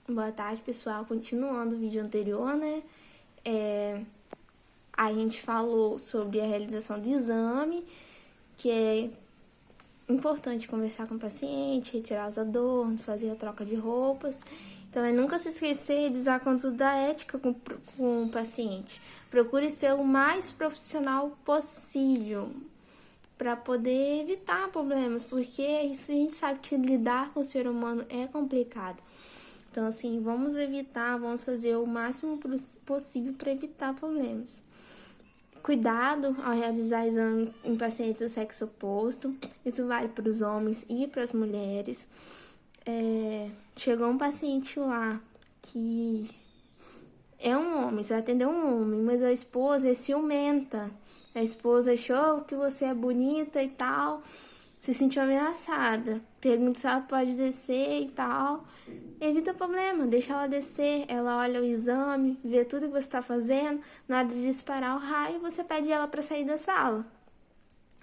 Boa tarde, pessoal. Continuando o vídeo anterior, né? A gente falou sobre a realização do exame, que é importante conversar com o paciente, retirar os adornos, fazer a troca de roupas. Então, é nunca se esquecer de usar conduta da ética com o paciente. Procure ser o mais profissional possível para poder evitar problemas, porque isso a gente sabe que lidar com o ser humano é complicado. Então, assim, vamos fazer o máximo possível para evitar problemas. Cuidado ao realizar exame em pacientes do sexo oposto. Isso vale para os homens e para as mulheres. Chegou um paciente lá que é um homem, você vai atender um homem, mas a esposa é ciumenta. A esposa achou que você é bonita e tal, se sentiu ameaçada. Pergunta se ela pode descer e tal. Evita problema, deixa ela descer. Ela olha o exame, vê tudo que você está fazendo. Na hora de disparar o raio, você pede ela para sair da sala.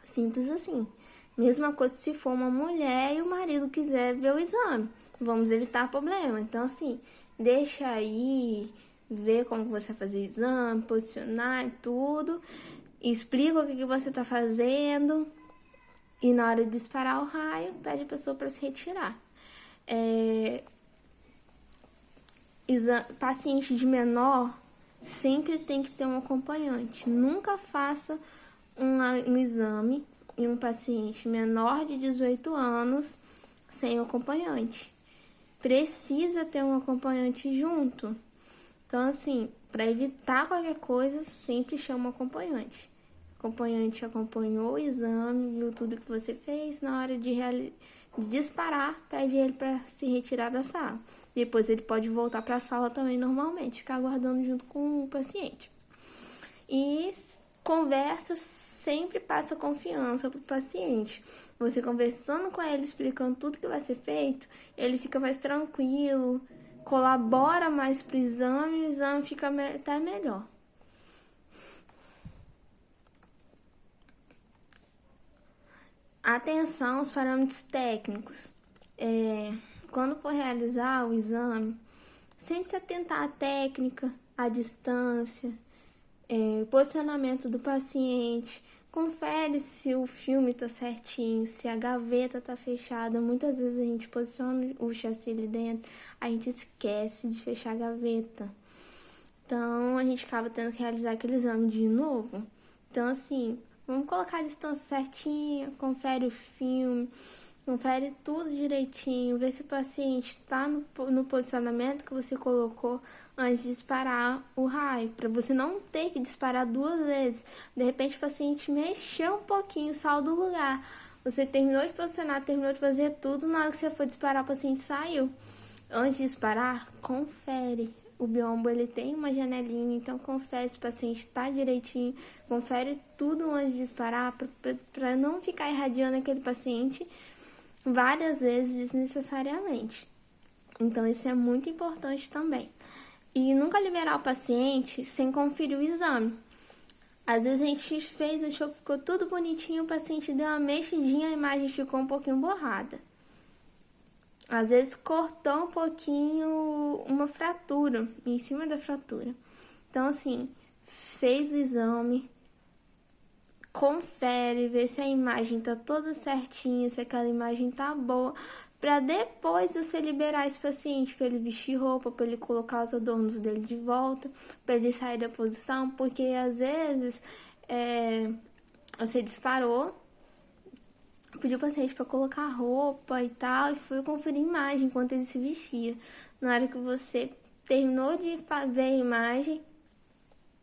Simples assim. Mesma coisa se for uma mulher e o marido quiser ver o exame. Vamos evitar problema. Então, assim, deixa aí, ver como você vai fazer o exame, posicionar e tudo. Explica o que você está fazendo. E na hora de disparar o raio, pede a pessoa para se retirar. Paciente de menor sempre tem que ter um acompanhante. Nunca faça um exame em um paciente menor de 18 anos sem o acompanhante. Precisa ter um acompanhante junto. Então, assim, para evitar qualquer coisa, sempre chama um acompanhante. O acompanhante acompanhou o exame, viu tudo que você fez. Na hora de disparar, pede ele para se retirar da sala. Depois ele pode voltar para a sala também normalmente, ficar aguardando junto com o paciente. E conversa sempre passa confiança para o paciente. Você conversando com ele, explicando tudo que vai ser feito, ele fica mais tranquilo, colabora mais para o exame fica até melhor. Atenção aos parâmetros técnicos. Quando for realizar o exame, sempre se atentar à técnica, à distância, o posicionamento do paciente. Confere se o filme está certinho, se a gaveta está fechada. Muitas vezes a gente posiciona o chassi ali dentro, a gente esquece de fechar a gaveta. Então, a gente acaba tendo que realizar aquele exame de novo. Então, assim, vamos colocar a distância certinha, confere o filme, confere tudo direitinho, vê se o paciente está no posicionamento que você colocou antes de disparar o raio, para você não ter que disparar duas vezes. De repente o paciente mexeu um pouquinho, saiu do lugar. Você terminou de posicionar, terminou de fazer tudo, na hora que você for disparar, o paciente saiu. Antes de disparar, confere. O biombo, ele tem uma janelinha, então confere se o paciente está direitinho, confere tudo antes de disparar, para não ficar irradiando aquele paciente várias vezes desnecessariamente. Então, isso é muito importante também. E nunca liberar o paciente sem conferir o exame. Às vezes a gente fez, achou que ficou tudo bonitinho, o paciente deu uma mexidinha, a imagem ficou um pouquinho borrada. Às vezes cortou um pouquinho uma fratura, em cima da fratura. Então, assim, fez o exame, confere, vê se a imagem tá toda certinha, se aquela imagem tá boa, para depois você liberar esse paciente, para ele vestir roupa, para ele colocar os adornos dele de volta, para ele sair da posição, porque às vezes você disparou, pediu o paciente para colocar roupa e tal, e foi conferir a imagem enquanto ele se vestia. Na hora que você terminou de ver a imagem,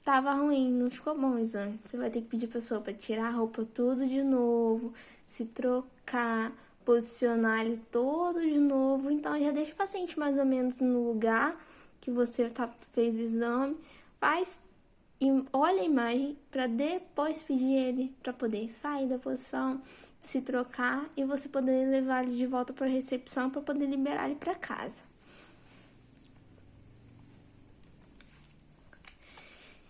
tava ruim, não ficou bom o exame. Você vai ter que pedir a pessoa para tirar a roupa tudo de novo, se trocar, posicionar ele todo de novo. Então, já deixa o paciente mais ou menos no lugar que você fez o exame, olha a imagem para depois pedir ele para poder sair da posição, se trocar e você poder levar ele de volta para a recepção para poder liberar ele para casa.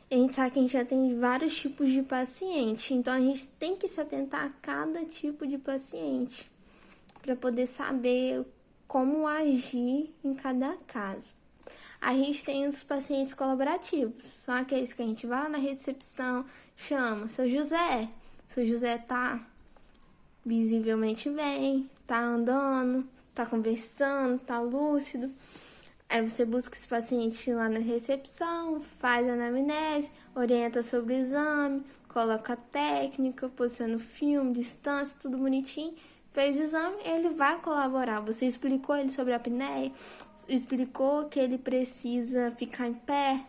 A gente sabe que a gente já tem vários tipos de paciente, então a gente tem que se atentar a cada tipo de paciente para poder saber como agir em cada caso. A gente tem os pacientes colaborativos, são aqueles que a gente vai lá na recepção, chama, seu José. Seu José tá visivelmente bem, tá andando, tá conversando, tá lúcido. Aí você busca esse paciente lá na recepção, faz a anamnese, orienta sobre o exame, coloca a técnica, posiciona o filme, distância, tudo bonitinho. Fez o exame, ele vai colaborar. Você explicou ele sobre a apneia, explicou que ele precisa ficar em pé,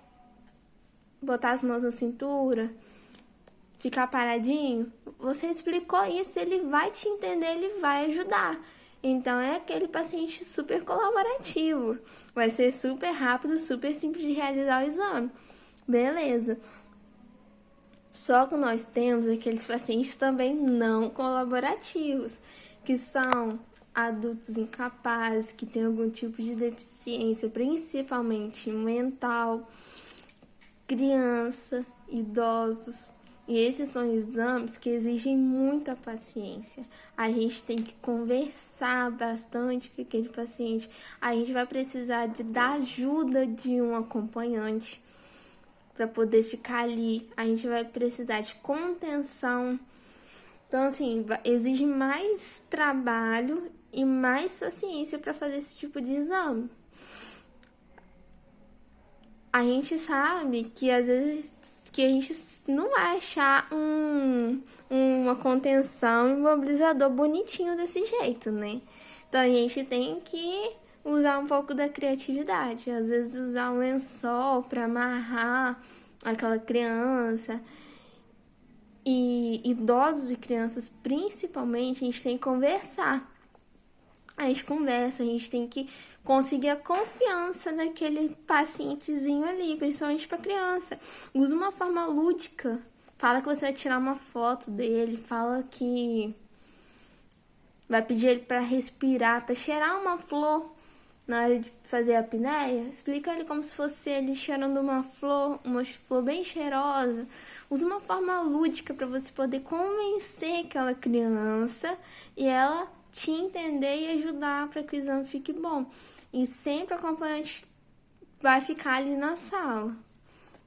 botar as mãos na cintura, ficar paradinho. Você explicou isso, ele vai te entender, ele vai ajudar. Então é aquele paciente super colaborativo. Vai ser super rápido, super simples de realizar o exame. Beleza. Só que nós temos aqueles pacientes também não colaborativos, que são adultos incapazes, que têm algum tipo de deficiência, principalmente mental, criança, idosos. E esses são exames que exigem muita paciência. A gente tem que conversar bastante com aquele paciente. A gente vai precisar da ajuda de um acompanhante para poder ficar ali. A gente vai precisar de contenção. Então, assim, exige mais trabalho e mais paciência para fazer esse tipo de exame. A gente sabe que às vezes que a gente não vai achar uma contenção, um imobilizador bonitinho desse jeito, né? Então a gente tem que usar um pouco da criatividade. Às vezes usar um lençol para amarrar aquela criança. E idosos e crianças, principalmente, a gente tem que conversar. A gente conversa, a gente tem que conseguir a confiança daquele pacientezinho ali, principalmente para criança. Usa uma forma lúdica. Fala que você vai tirar uma foto dele, fala que vai pedir ele para respirar, para cheirar uma flor na hora de fazer a apneia. Explica ele como se fosse ele cheirando uma flor bem cheirosa. Usa uma forma lúdica para você poder convencer aquela criança e ela te entender e ajudar para que o exame fique bom. E sempre o acompanhante vai ficar ali na sala.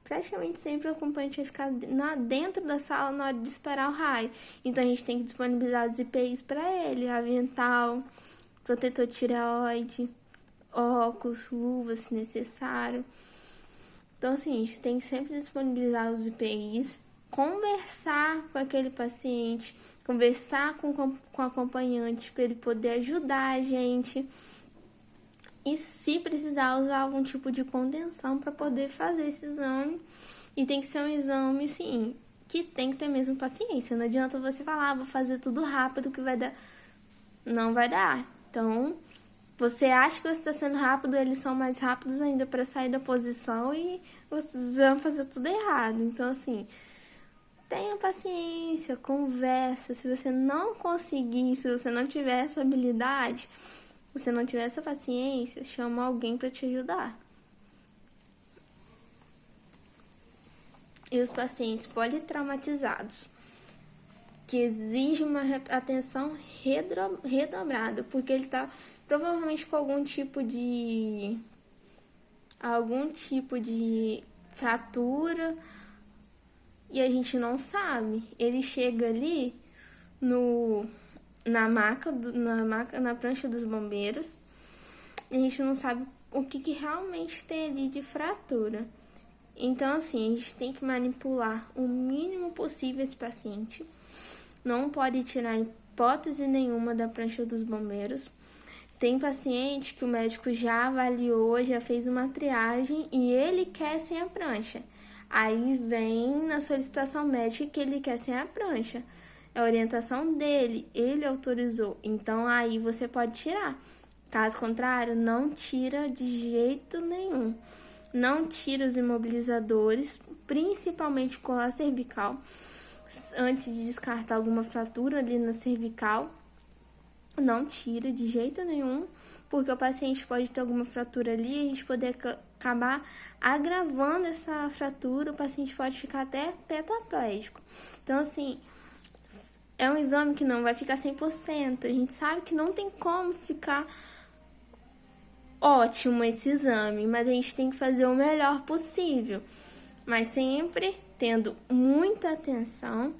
Praticamente sempre o acompanhante vai ficar dentro da sala na hora de esperar o raio. Então a gente tem que disponibilizar os EPIs para ele: avental, protetor de tireoide, óculos, luvas se necessário. Então assim, a gente tem que sempre disponibilizar os EPIs, conversar com aquele paciente, conversar com o acompanhante para ele poder ajudar a gente. E se precisar, usar algum tipo de contenção para poder fazer esse exame. E tem que ser um exame, sim, que tem que ter mesmo paciência. Não adianta você falar, vou fazer tudo rápido que vai dar. Não vai dar. Então, você acha que você está sendo rápido, eles são mais rápidos ainda para sair da posição e vocês vão fazer tudo errado. Então, assim, tenha paciência, conversa. Se você não conseguir, se você não tiver essa habilidade, se você não tiver essa paciência, chama alguém para te ajudar. E os pacientes politraumatizados, que exigem uma atenção redobrada, porque ele está provavelmente com algum tipo de fratura e a gente não sabe. Ele chega ali na prancha dos bombeiros e a gente não sabe o que realmente tem ali de fratura. Então, assim, a gente tem que manipular o mínimo possível esse paciente. Não pode tirar hipótese nenhuma da prancha dos bombeiros. Tem paciente que o médico já avaliou, já fez uma triagem e ele quer sem a prancha. Aí vem na solicitação médica que ele quer sem a prancha. É a orientação dele, ele autorizou. Então aí você pode tirar. Caso contrário, não tira de jeito nenhum. Não tira os imobilizadores, principalmente com a cervical. Antes de descartar alguma fratura ali na cervical, não tira de jeito nenhum, porque o paciente pode ter alguma fratura ali e a gente poder acabar agravando essa fratura, o paciente pode ficar até tetraplégico. Então, assim, é um exame que não vai ficar 100%. A gente sabe que não tem como ficar ótimo esse exame, mas a gente tem que fazer o melhor possível. Mas sempre tendo muita atenção,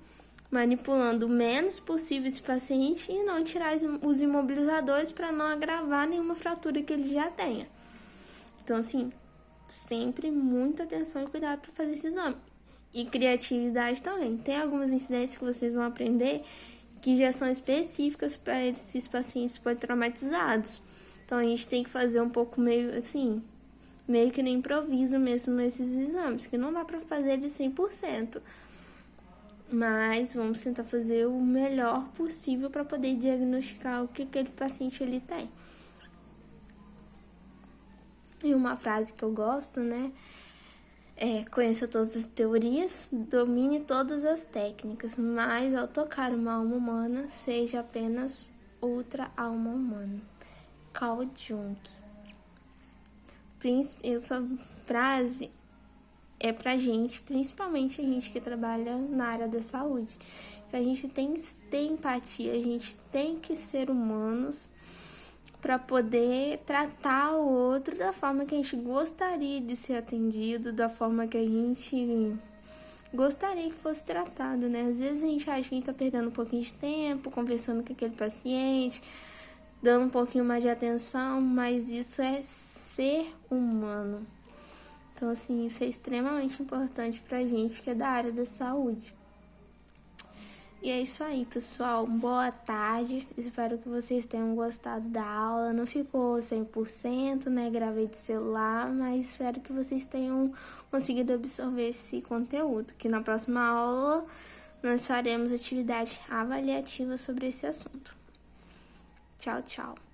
manipulando o menos possível esse paciente e não tirar os imobilizadores para não agravar nenhuma fratura que ele já tenha. Então, assim, sempre muita atenção e cuidado para fazer esse exame. E criatividade também. Tem algumas incidências que vocês vão aprender que já são específicas para esses pacientes pós-traumatizados. Então, a gente tem que fazer um pouco meio assim, meio que no improviso mesmo esses exames, que não dá para fazer de 100%. Mas vamos tentar fazer o melhor possível para poder diagnosticar o que aquele paciente ele tem. E uma frase que eu gosto, né? Conheça todas as teorias, domine todas as técnicas, mas ao tocar uma alma humana, seja apenas outra alma humana. Carl Jung. Essa frase é pra gente, principalmente a gente que trabalha na área da saúde. A gente tem que ter empatia, a gente tem que ser humanos para poder tratar o outro da forma que a gente gostaria de ser atendido, da forma que a gente gostaria que fosse tratado, né? Às vezes a gente acha que a gente tá perdendo um pouquinho de tempo, conversando com aquele paciente, dando um pouquinho mais de atenção, mas isso é ser humano. Então, assim, isso é extremamente importante pra gente que é da área da saúde. E é isso aí, pessoal. Boa tarde. Espero que vocês tenham gostado da aula. Não ficou 100%, né? Gravei de celular, mas espero que vocês tenham conseguido absorver esse conteúdo. Que na próxima aula nós faremos atividade avaliativa sobre esse assunto. Tchau, tchau.